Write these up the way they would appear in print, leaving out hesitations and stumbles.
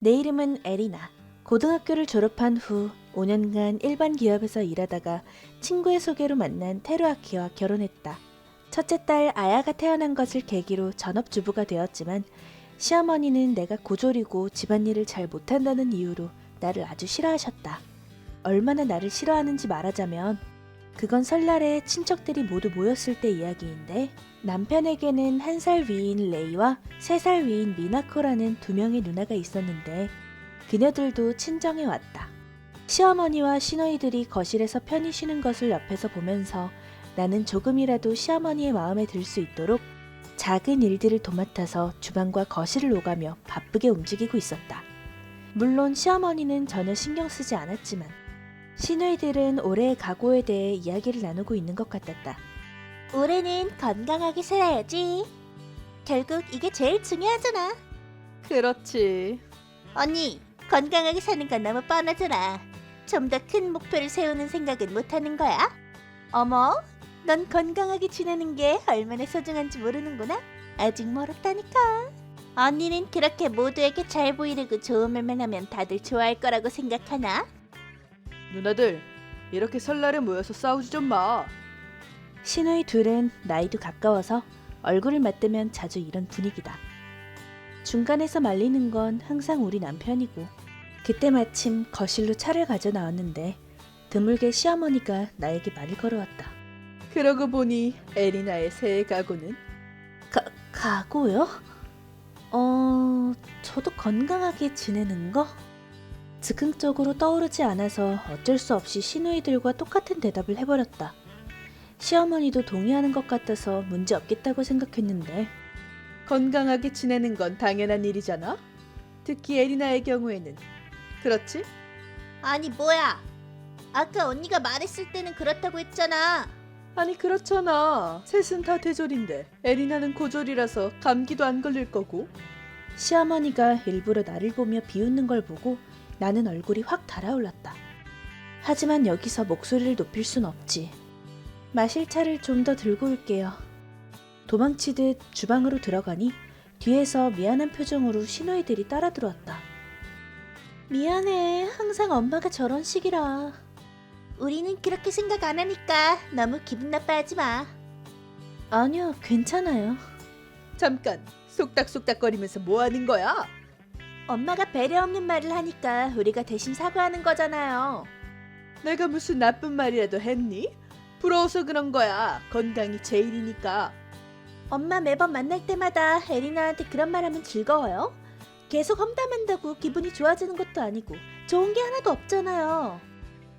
내 이름은 에리나. 고등학교를 졸업한 후 5년간 일반 기업에서 일하다가 친구의 소개로 만난 테루아키와 결혼했다. 첫째 딸 아야가 태어난 것을 계기로 전업주부가 되었지만 시어머니는 내가 고졸이고 집안일을 잘 못한다는 이유로 나를 아주 싫어하셨다. 얼마나 나를 싫어하는지 말하자면 그건 설날에 친척들이 모두 모였을 때 이야기인데 남편에게는 1살 위인 레이와 3살 위인 미나코라는 2명의 누나가 있었는데 그녀들도 친정에 왔다. 시어머니와 시누이들이 거실에서 편히 쉬는 것을 옆에서 보면서 나는 조금이라도 시어머니의 마음에 들 수 있도록 작은 일들을 도맡아서 주방과 거실을 오가며 바쁘게 움직이고 있었다. 물론 시어머니는 전혀 신경 쓰지 않았지만 시누이들은 올해의 각오에 대해 이야기를 나누고 있는 것 같았다. 올해는 건강하게 살아야지. 결국 이게 제일 중요하잖아. 그렇지. 언니, 건강하게 사는 건 너무 뻔하잖아. 좀 더 큰 목표를 세우는 생각은 못하는 거야? 어머, 넌 건강하게 지내는 게 얼마나 소중한지 모르는구나. 아직 멀었다니까. 언니는 그렇게 모두에게 잘 보이려고 좋은 말만 하면 다들 좋아할 거라고 생각하나? 누나들, 이렇게 설날에 모여서 싸우지 좀 마. 시누이 둘은 나이도 가까워서 얼굴을 맞대면 자주 이런 분위기다. 중간에서 말리는 건 항상 우리 남편이고 그때 마침 거실로 차를 가져 나왔는데 드물게 시어머니가 나에게 말을 걸어왔다. 그러고 보니 에리나의 새해 각오는? 각오요? 저도 건강하게 지내는 거? 즉흥적으로 떠오르지 않아서 어쩔 수 없이 시누이들과 똑같은 대답을 해버렸다. 시어머니도 동의하는 것 같아서 문제 없겠다고 생각했는데 건강하게 지내는 건 당연한 일이잖아. 특히 에리나의 경우에는. 그렇지? 아니 뭐야? 아까 언니가 말했을 때는 그렇다고 했잖아. 아니 그렇잖아. 셋은 다 대졸인데 에리나는 고졸이라서 감기도 안 걸릴 거고. 시어머니가 일부러 나를 보며 비웃는 걸 보고 나는 얼굴이 확 달아올랐다. 하지만 여기서 목소리를 높일 순 없지. 마실 차를 좀 더 들고 올게요. 도망치듯 주방으로 들어가니 뒤에서 미안한 표정으로 시누이들이 따라 들어왔다. 미안해. 항상 엄마가 저런 식이라. 우리는 그렇게 생각 안 하니까 너무 기분 나빠하지 마. 아니요, 괜찮아요. 잠깐, 쏙닥쏙닥거리면서 뭐 하는 거야? 엄마가 배려 없는 말을 하니까 우리가 대신 사과하는 거잖아요. 내가 무슨 나쁜 말이라도 했니? 부러워서 그런 거야. 건강이 제일이니까. 엄마 매번 만날 때마다 에리나한테 그런 말 하면 즐거워요? 계속 험담한다고 기분이 좋아지는 것도 아니고 좋은 게 하나도 없잖아요.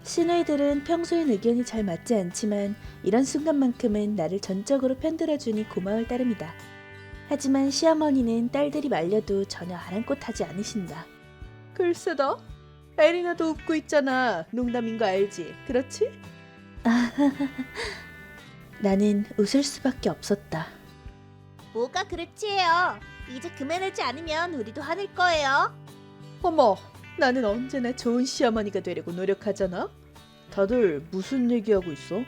시누이들은 평소엔 의견이 잘 맞지 않지만 이런 순간만큼은 나를 전적으로 편들어주니 고마울 따름이다. 하지만 시어머니는 딸들이 말려도 전혀 아랑곳하지 않으신다. 글쎄다. 에리나도 웃고 있잖아. 농담인 거 알지? 그렇지? 나는 웃을 수밖에 없었다. 뭐가 그렇지예요. 이제 그만하지 않으면 우리도 화낼 거예요. 어머, 나는 언제나 좋은 시어머니가 되려고 노력하잖아. 다들 무슨 얘기하고 있어?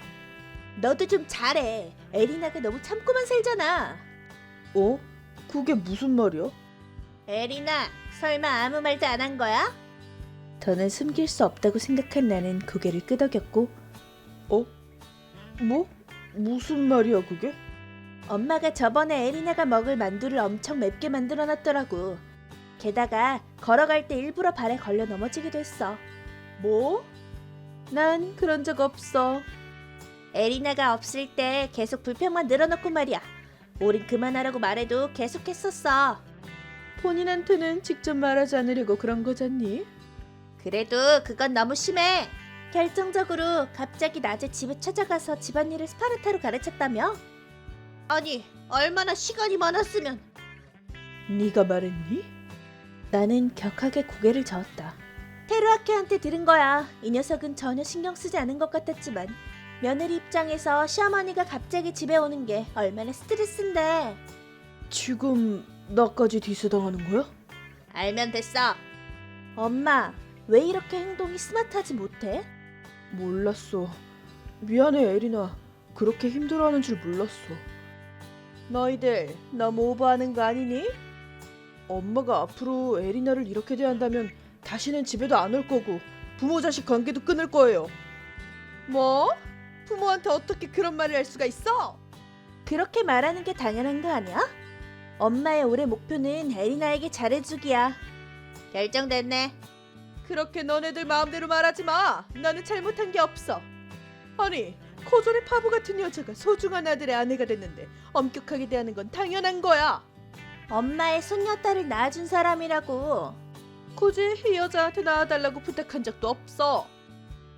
너도 좀 잘해. 에리나가 너무 참고만 살잖아. 어? 그게 무슨 말이야? 에리나, 설마 아무 말도 안 한 거야? 더는 숨길 수 없다고 생각한 나는 고개를 끄덕였고 어? 뭐? 무슨 말이야 그게? 엄마가 저번에 에리나가 먹을 만두를 엄청 맵게 만들어놨더라고. 게다가 걸어갈 때 일부러 발에 걸려 넘어지기도 했어. 뭐? 난 그런 적 없어. 에리나가 없을 때 계속 불평만 늘어놓고 말이야. 우린 그만하라고 말해도 계속했었어. 본인한테는 직접 말하지 않으려고 그런 거잖니? 그래도 그건 너무 심해. 결정적으로 갑자기 낮에 집에 찾아가서 집안일을 스파르타로 가르쳤다며? 아니, 얼마나 시간이 많았으면. 네가 말했니? 나는 격하게 고개를 저었다. 테루아키한테 들은 거야. 이 녀석은 전혀 신경 쓰지 않은 것 같았지만 며느리 입장에서 시어머니가 갑자기 집에 오는 게 얼마나 스트레스인데. 지금 나까지 디스당하는 거야? 알면 됐어. 엄마, 왜 이렇게 행동이 스마트하지 못해? 몰랐어. 미안해 에리나. 그렇게 힘들어하는 줄 몰랐어. 너희들 너무 오버하는 거 아니니? 엄마가 앞으로 에리나를 이렇게 대한다면 다시는 집에도 안 올 거고 부모 자식 관계도 끊을 거예요. 뭐? 부모한테 어떻게 그런 말을 할 수가 있어? 그렇게 말하는 게 당연한 거 아니야? 엄마의 올해 목표는 에리나에게 잘해주기야. 결정됐네. 그렇게 너네들 마음대로 말하지 마. 나는 잘못한 게 없어. 아니, 거절의 바보 같은 여자가 소중한 아들의 아내가 됐는데 엄격하게 대하는 건 당연한 거야. 엄마의 손녀딸을 낳아준 사람이라고. 굳이 이 여자한테 낳아달라고 부탁한 적도 없어.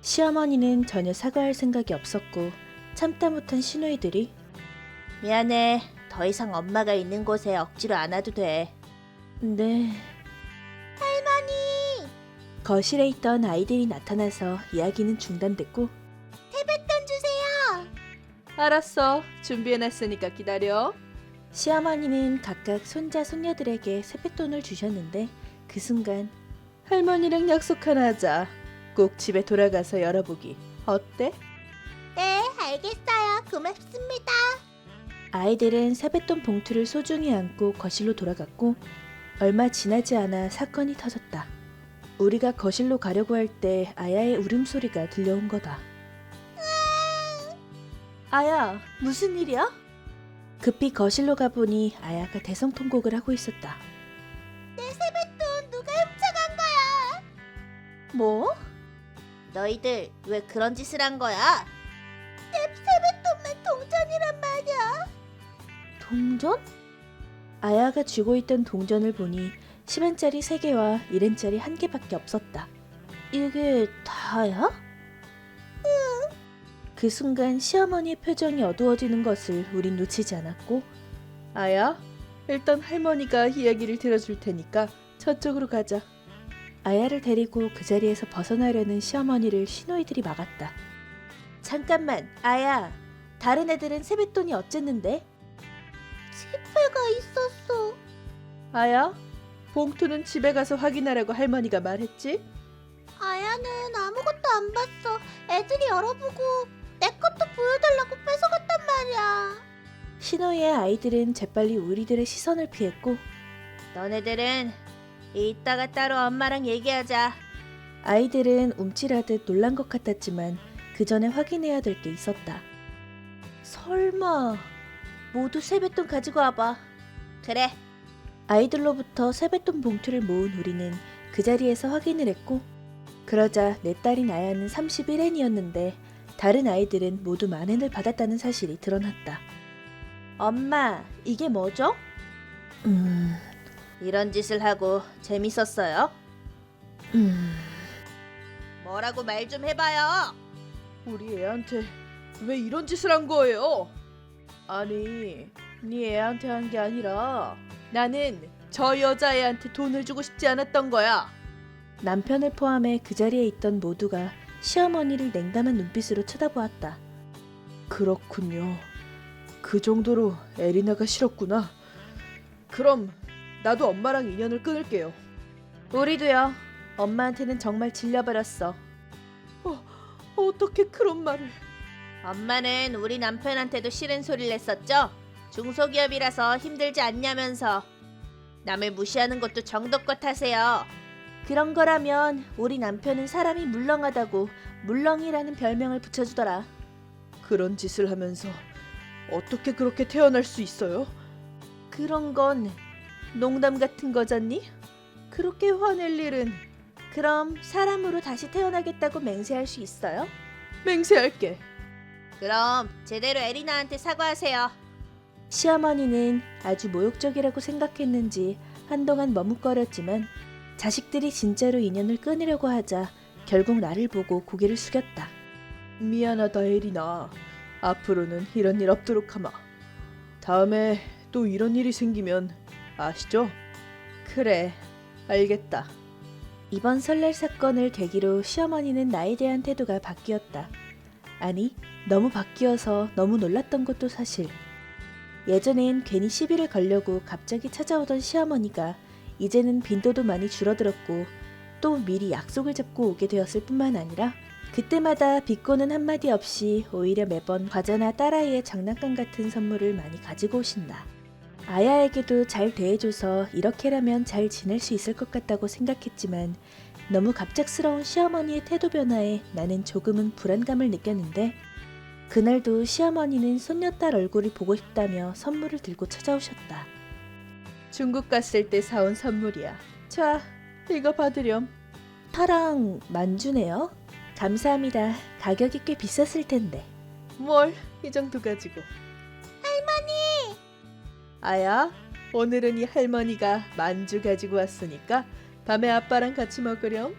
시어머니는 전혀 사과할 생각이 없었고 참다 못한 시누이들이 미안해. 더 이상 엄마가 있는 곳에 억지로 안 와도 돼. 네. 할머니! 거실에 있던 아이들이 나타나서 이야기는 중단됐고 세뱃돈 주세요! 알았어. 준비해놨으니까 기다려. 시어머니는 각각 손자 손녀들에게 세뱃돈을 주셨는데 그 순간 할머니랑 약속 하나 하자. 꼭 집에 돌아가서 열어보기. 어때? 네, 알겠어요. 고맙습니다. 아이들은 세뱃돈 봉투를 소중히 안고 거실로 돌아갔고 얼마 지나지 않아 사건이 터졌다. 우리가 거실로 가려고 할 때 아야의 울음소리가 들려온 거다. 아야, 무슨 일이야? 급히 거실로 가보니 아야가 대성통곡을 하고 있었다. 내 세뱃돈 누가 훔쳐간 거야? 뭐? 너희들 왜 그런 짓을 한 거야? 내 세뱃돈만 동전이란 말이야. 동전? 아야가 쥐고 있던 동전을 보니 10엔짜리 3개와 1엔짜리 1개밖에 없었다. 이게 다야? 응. 그 순간 시어머니의 표정이 어두워지는 것을 우린 놓치지 않았고 아야, 일단 할머니가 이야기를 들어줄 테니까 저쪽으로 가자. 아야를 데리고 그 자리에서 벗어나려는 시어머니를 시누이들이 막았다. 잠깐만, 아야. 다른 애들은 세뱃돈이 어쨌는데? 지폐가 있었어. 아야, 봉투는 집에 가서 확인하라고 할머니가 말했지? 아야는 아무것도 안 봤어. 애들이 열어보고 내 것도 보여달라고 뺏어갔단 말이야. 시노이의 아이들은 재빨리 우리들의 시선을 피했고 너네들은 이따가 따로 엄마랑 얘기하자. 아이들은 움찔하듯 놀란 것 같았지만 그 전에 확인해야 될 게 있었다. 설마 모두 세뱃돈 가지고 와봐. 그래. 아이들로부터 세뱃돈 봉투를 모은 우리는 그 자리에서 확인을 했고 그러자 내 딸인 아야는 31엔이었는데 다른 아이들은 모두 만엔을 받았다는 사실이 드러났다. 엄마, 이게 뭐죠? 이런 짓을 하고 재밌었어요? 뭐라고 말 좀 해봐요. 우리 애한테 왜 이런 짓을 한 거예요? 아니, 네 애한테 한 게 아니라 나는 저 여자애한테 돈을 주고 싶지 않았던 거야. 남편을 포함해 그 자리에 있던 모두가 시어머니를 냉담한 눈빛으로 쳐다보았다. 그렇군요. 그 정도로 에리나가 싫었구나. 그럼 나도 엄마랑 인연을 끊을게요. 우리도요. 엄마한테는 정말 질려버렸어. 어떻게 그런 말을. 엄마는 우리 남편한테도 싫은 소리를 했었죠. 중소기업이라서 힘들지 않냐면서. 남을 무시하는 것도 정도껏 하세요. 그런 거라면 우리 남편은 사람이 물렁하다고 물렁이라는 별명을 붙여주더라. 그런 짓을 하면서 어떻게 그렇게 태어날 수 있어요? 그런 건 농담 같은 거잖니? 그렇게 화낼 일은. 그럼 사람으로 다시 태어나겠다고 맹세할 수 있어요? 맹세할게. 그럼 제대로 에리나한테 사과하세요. 시어머니는 아주 모욕적이라고 생각했는지 한동안 머뭇거렸지만 자식들이 진짜로 인연을 끊으려고 하자 결국 나를 보고 고개를 숙였다. 미안하다 에리나. 앞으로는 이런 일 없도록 하마. 다음에 또 이런 일이 생기면 아시죠? 그래, 알겠다. 이번 설날 사건을 계기로 시어머니는 나에 대한 태도가 바뀌었다. 아니, 너무 바뀌어서 너무 놀랐던 것도 사실. 예전엔 괜히 시비를 걸려고 갑자기 찾아오던 시어머니가 이제는 빈도도 많이 줄어들었고 또 미리 약속을 잡고 오게 되었을 뿐만 아니라 그때마다 비꼬는 한마디 없이 오히려 매번 과자나 딸아이의 장난감 같은 선물을 많이 가지고 오신다. 아야에게도 잘 대해줘서 이렇게라면 잘 지낼 수 있을 것 같다고 생각했지만 너무 갑작스러운 시어머니의 태도 변화에 나는 조금은 불안감을 느꼈는데 그날도 시어머니는 손녀딸 얼굴이 보고 싶다며 선물을 들고 찾아오셨다. 중국 갔을 때 사온 선물이야. 자, 이거 받으렴. 파랑 만주네요. 감사합니다. 가격이 꽤 비쌌을 텐데. 뭘 이 정도 가지고. 할머니! 아야, 오늘은 이 할머니가 만주 가지고 왔으니까 밤에 아빠랑 같이 먹으렴.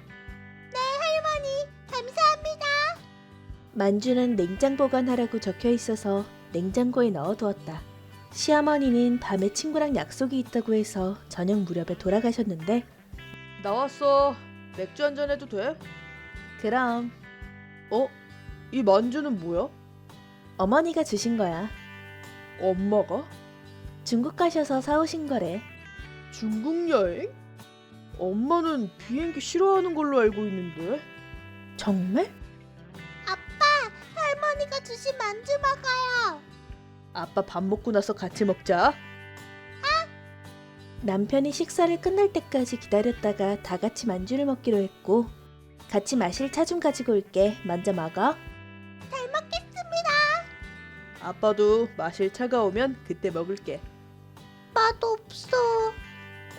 만주는 냉장 보관하라고 적혀 있어서 냉장고에 넣어두었다. 시어머니는 밤에 친구랑 약속이 있다고 해서 저녁 무렵에 돌아가셨는데 나왔어. 맥주 한잔 해도 돼? 그럼 어? 이 만주는 뭐야? 어머니가 주신 거야. 엄마가? 중국 가셔서 사오신 거래. 중국 여행? 엄마는 비행기 싫어하는 걸로 알고 있는데. 정말? 할머니가 주신 만주 먹어요. 아빠 밥 먹고 나서 같이 먹자. 남편이 식사를 끝날 때까지 기다렸다가 다 같이 만주를 먹기로 했고 같이 마실 차 좀 가지고 올게. 먼저 먹어. 잘 먹겠습니다. 아빠도 마실 차가 오면 그때 먹을게. 맛없어.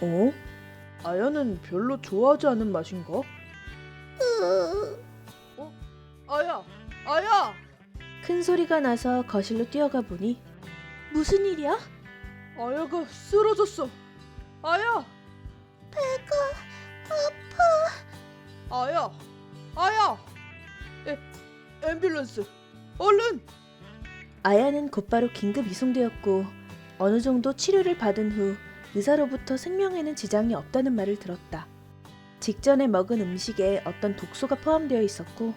어? 아야는 별로 좋아하지 않은 맛인가? 아야! 아야! 큰 소리가 나서 거실로 뛰어가 보니 무슨 일이야? 아야가 쓰러졌어. 아야! 배가 아파. 아야! 아야! 앰뷸런스! 얼른! 아야는 곧바로 긴급 이송되었고 어느 정도 치료를 받은 후 의사로부터 생명에는 지장이 없다는 말을 들었다. 직전에 먹은 음식에 어떤 독소가 포함되어 있었고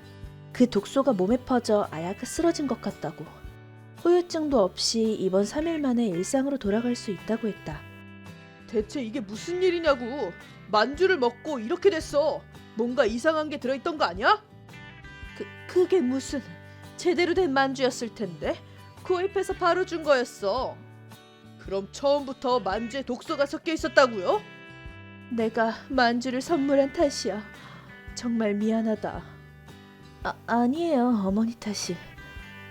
그 독소가 몸에 퍼져 아야가 쓰러진 것 같다고. 후유증도 없이 이번 3일 만에 일상으로 돌아갈 수 있다고 했다. 대체 이게 무슨 일이냐고. 만주를 먹고 이렇게 됐어. 뭔가 이상한 게 들어있던 거 아니야? 그게 무슨 제대로 된 만주였을 텐데 구입해서 바로 준 거였어. 그럼 처음부터 만주에 독소가 섞여 있었다고요? 내가 만주를 선물한 탓이야. 정말 미안하다. 아니에요, 어머니 탓이.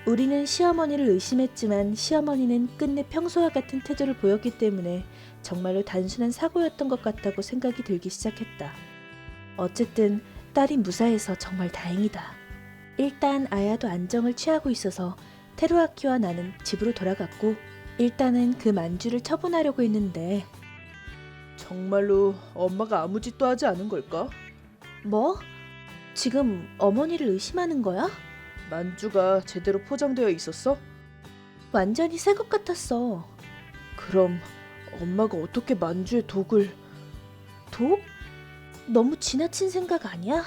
우리는 시어머니를 의심했지만 시어머니는 끝내 평소와 같은 태도를 보였기 때문에 정말로 단순한 사고였던 것 같다고 생각이 들기 시작했다. 어쨌든 딸이 무사해서 정말 다행이다. 일단 아야도 안정을 취하고 있어서 테루아키와 나는 집으로 돌아갔고 일단은 그 만주를 처분하려고 했는데 정말로 엄마가 아무 짓도 하지 않은 걸까? 뭐? 지금 어머니를 의심하는 거야? 만주가 제대로 포장되어 있었어? 완전히 새 것 같았어. 그럼 엄마가 어떻게 만주에 독을... 독? 너무 지나친 생각 아니야?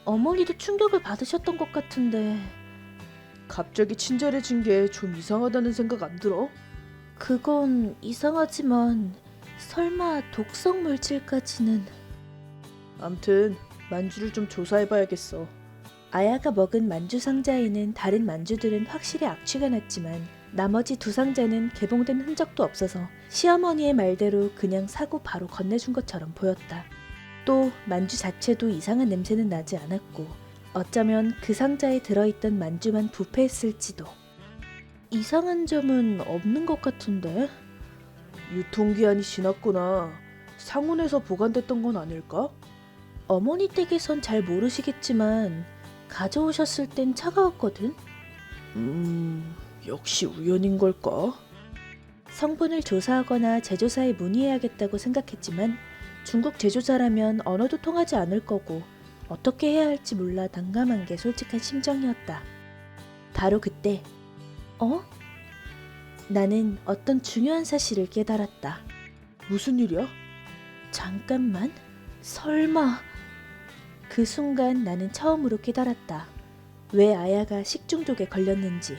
어머니도 충격을 받으셨던 것 같은데 갑자기 친절해진 게 좀 이상하다는 생각 안 들어? 그건 이상하지만 설마 독성 물질까지는... 암튼 만주를 좀 조사해봐야겠어. 아야가 먹은 만주 상자에는 다른 만주들은 확실히 악취가 났지만 나머지 두 상자는 개봉된 흔적도 없어서 시어머니의 말대로 그냥 사고 바로 건네준 것처럼 보였다. 또 만주 자체도 이상한 냄새는 나지 않았고 어쩌면 그 상자에 들어있던 만주만 부패했을지도. 이상한 점은 없는 것 같은데? 유통기한이 지났거나 상온에서 보관됐던 건 아닐까? 어머니 댁에선 잘 모르시겠지만 가져오셨을 땐 차가웠거든? 역시 우연인 걸까? 성분을 조사하거나 제조사에 문의해야겠다고 생각했지만 중국 제조사라면 언어도 통하지 않을 거고 어떻게 해야 할지 몰라 난감한 게 솔직한 심정이었다. 바로 그때 나는 어떤 중요한 사실을 깨달았다. 무슨 일이야? 잠깐만, 설마... 그 순간 나는 처음으로 깨달았다. 왜 아야가 식중독에 걸렸는지,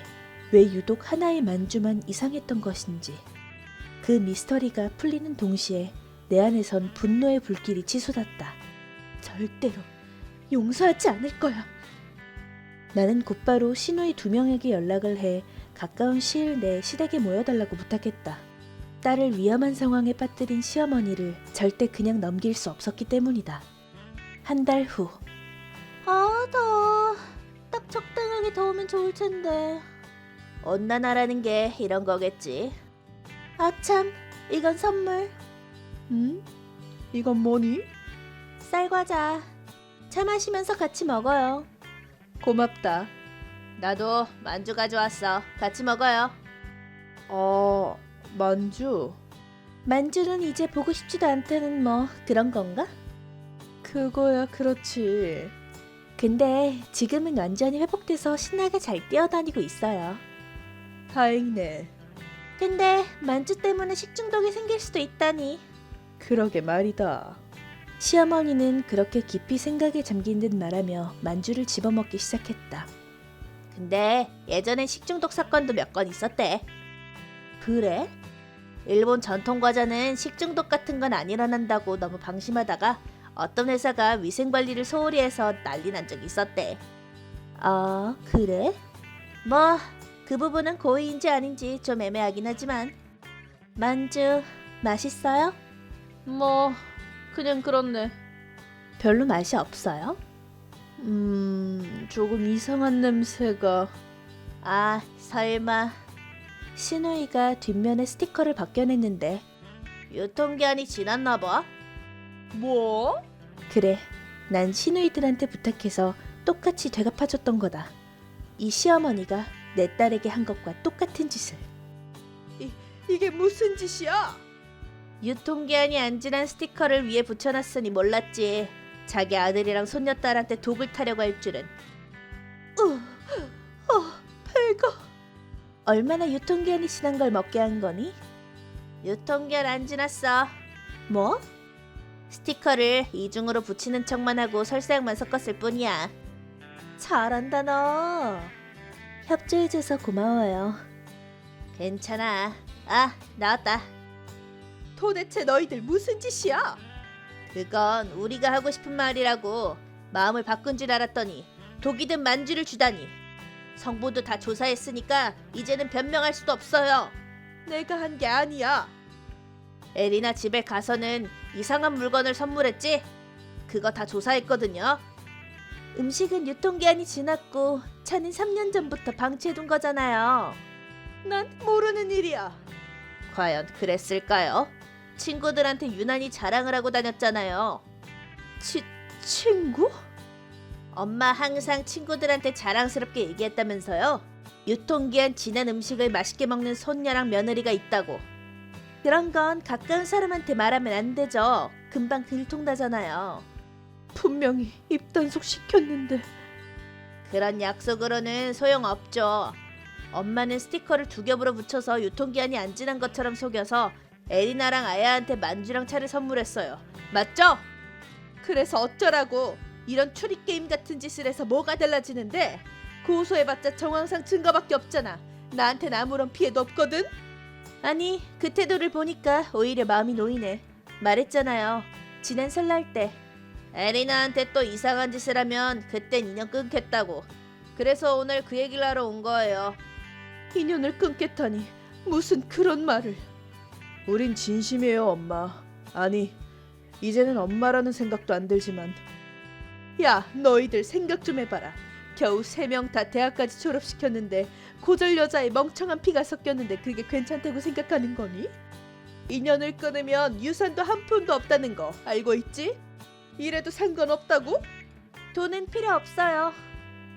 왜 유독 하나의 만주만 이상했던 것인지. 그 미스터리가 풀리는 동시에 내 안에선 분노의 불길이 치솟았다. 절대로 용서하지 않을 거야. 나는 곧바로 시누이 2명에게 연락을 해 가까운 시일 내에 시댁에 모여달라고 부탁했다. 딸을 위험한 상황에 빠뜨린 시어머니를 절대 그냥 넘길 수 없었기 때문이다. 한 달 후. 아, 더워. 딱 적당하게 더우면 좋을 텐데. 온난화라는 게 이런 거겠지. 아참, 이건 선물. 이건 뭐니? 쌀과자. 차 마시면서 같이 먹어요. 고맙다. 나도 만주 가져왔어. 같이 먹어요. 만주? 만주는 이제 보고 싶지도 않다는 뭐 그런 건가? 그거야 그렇지. 근데 지금은 완전히 회복돼서 신나게 잘 뛰어다니고 있어요. 다행이네. 근데 만주 때문에 식중독이 생길 수도 있다니. 그러게 말이다. 시어머니는 그렇게 깊이 생각에 잠긴 듯 말하며 만주를 집어먹기 시작했다. 근데 예전엔 식중독 사건도 몇 건 있었대. 그래? 일본 전통 과자는 식중독 같은 건 안 일어난다고 너무 방심하다가 어떤 회사가 위생 관리를 소홀히 해서 난리 난 적이 있었대. 아, 그래? 뭐 그 부분은 고의인지 아닌지 좀 애매하긴 하지만. 만주 맛있어요? 뭐 그냥 그렇네. 별로 맛이 없어요? 조금 이상한 냄새가. 아, 설마 신우이가 뒷면에 스티커를 벗겨냈는데 유통기한이 지났나 봐. 뭐? 그래, 난 신우이들한테 부탁해서 똑같이 되갚아줬던 거다. 이 시어머니가 내 딸에게 한 것과 똑같은 짓을. 이게 무슨 짓이야? 유통기한이 안 지난 스티커를 위에 붙여놨으니 몰랐지. 자기 아들이랑 손녀딸한테 독을 타려고 할 줄은. 배가. 얼마나 유통기한이 지난 걸 먹게 한 거니? 유통기한 안 지났어. 뭐? 스티커를 이중으로 붙이는 척만 하고 설사약만 섞었을 뿐이야. 잘한다 너. 협조해줘서 고마워요. 괜찮아. 아, 나왔다. 도대체 너희들 무슨 짓이야? 그건 우리가 하고 싶은 말이라고. 마음을 바꾼 줄 알았더니 독이 든 만주를 주다니. 성분도 다 조사했으니까 이제는 변명할 수도 없어요. 내가 한 게 아니야. 에리나 집에 가서는 이상한 물건을 선물했지? 그거 다 조사했거든요. 음식은 유통기한이 지났고 차는 3년 전부터 방치해둔 거잖아요. 난 모르는 일이야. 과연 그랬을까요? 친구들한테 유난히 자랑을 하고 다녔잖아요. 친구? 엄마 항상 친구들한테 자랑스럽게 얘기했다면서요. 유통기한 지난 음식을 맛있게 먹는 손녀랑 며느리가 있다고. 그런 건 가까운 사람한테 말하면 안 되죠. 금방 들통나잖아요. 분명히 입단속 시켰는데. 그런 약속으로는 소용없죠. 엄마는 스티커를 두 겹으로 붙여서 유통기한이 안 지난 것처럼 속여서 에리나랑 아야한테 만주랑 차를 선물했어요. 맞죠? 그래서 어쩌라고. 이런 추리게임 같은 짓을 해서 뭐가 달라지는데. 고소해봤자 정황상 증거밖에 없잖아. 나한텐 아무런 피해도 없거든. 아니, 그 태도를 보니까 오히려 마음이 놓이네. 말했잖아요. 지난 설날 때. 에리나한테 또 이상한 짓을 하면 그땐 인연 끊겠다고. 그래서 오늘 그 얘기를 하러 온 거예요. 인연을 끊겠다니. 무슨 그런 말을. 우린 진심이에요, 엄마. 아니, 이제는 엄마라는 생각도 안 들지만. 야, 너희들 생각 좀 해봐라. 겨우 3명 다 대학까지 졸업시켰는데 고졸 여자의 멍청한 피가 섞였는데 그게 괜찮다고 생각하는 거니? 인연을 끊으면 유산도 한 푼도 없다는 거 알고 있지? 이래도 상관없다고? 돈은 필요 없어요.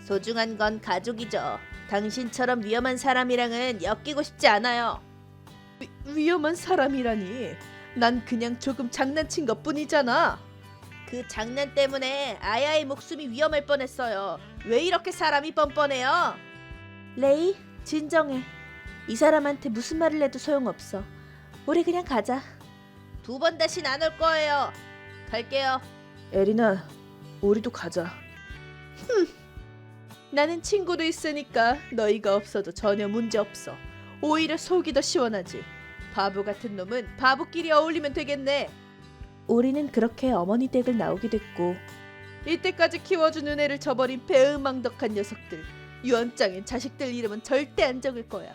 소중한 건 가족이죠. 당신처럼 위험한 사람이랑은 엮이고 싶지 않아요. 위험한 사람이라니. 난 그냥 조금 장난친 것뿐이잖아. 그 장난 때문에 아야의 목숨이 위험할 뻔했어요. 왜 이렇게 사람이 뻔뻔해요? 레이, 진정해. 이 사람한테 무슨 말을 해도 소용없어. 우리 그냥 가자. 2번 다신 안 올 거예요. 갈게요. 에리나, 우리도 가자. 나는 친구도 있으니까 너희가 없어도 전혀 문제 없어. 오히려 속이 더 시원하지. 바보 같은 놈은 바보끼리 어울리면 되겠네. 우리는 그렇게 어머니 댁을 나오게 됐고 이때까지 키워준 은혜를 저버린 배은망덕한 녀석들. 유언장엔 자식들 이름은 절대 안 적을 거야.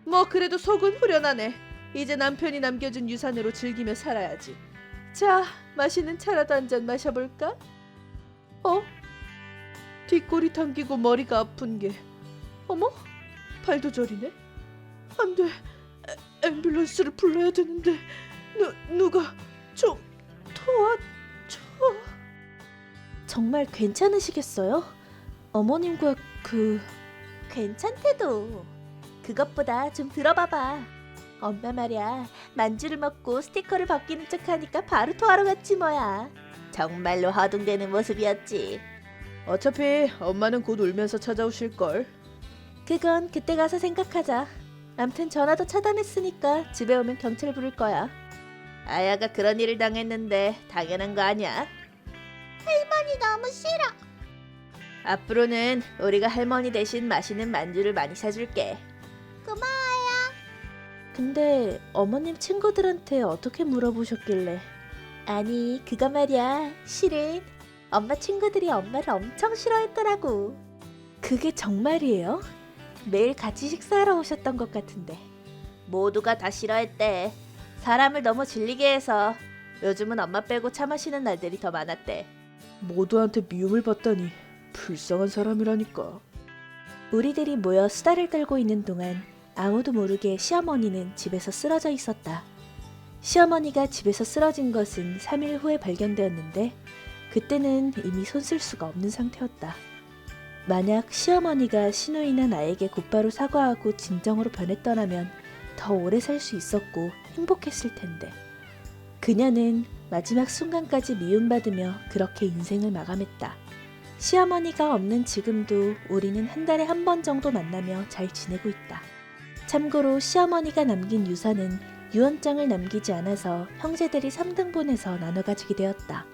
뭐 그래도 속은 후련하네. 이제 남편이 남겨준 유산으로 즐기며 살아야지. 자, 맛있는 차라도 한 잔 마셔볼까? 어? 뒷골이 당기고 머리가 아픈 게. 어머? 발도 저리네. 안 돼. 앰뷸런스를 불러야 되는데. 누가 좀 도와줘. 정말 괜찮으시겠어요? 어머님과 괜찮대도. 그것보다 좀 들어봐봐. 엄마 말이야. 만주를 먹고 스티커를 벗기는 척하니까 바로 토하러 갔지 뭐야. 정말로 허둥대는 모습이었지. 어차피 엄마는 곧 울면서 찾아오실걸. 그건 그때 가서 생각하자. 암튼 전화도 차단했으니까 집에 오면 경찰 부를 거야. 아야가 그런 일을 당했는데 당연한 거 아니야? 할머니 너무 싫어. 앞으로는 우리가 할머니 대신 맛있는 만주를 많이 사줄게. 근데 어머님 친구들한테 어떻게 물어보셨길래? 아니 그거 말이야. 실은 엄마 친구들이 엄마를 엄청 싫어했더라고. 그게 정말이에요? 매일 같이 식사하러 오셨던 것 같은데. 모두가 다 싫어했대. 사람을 너무 질리게 해서. 요즘은 엄마 빼고 차 마시는 날들이 더 많았대. 모두한테 미움을 받다니 불쌍한 사람이라니까. 우리들이 모여 수다를 떨고 있는 동안 아무도 모르게 시어머니는 집에서 쓰러져 있었다. 시어머니가 집에서 쓰러진 것은 3일 후에 발견되었는데 그때는 이미 손쓸 수가 없는 상태였다. 만약 시어머니가 신우이나 나에게 곧바로 사과하고 진정으로 변했더라면 더 오래 살 수 있었고 행복했을 텐데. 그녀는 마지막 순간까지 미움받으며 그렇게 인생을 마감했다. 시어머니가 없는 지금도 우리는 한 달에 한 번 정도 만나며 잘 지내고 있다. 참고로 시어머니가 남긴 유산은 유언장을 남기지 않아서 형제들이 3등분해서 나눠 가지게 되었다.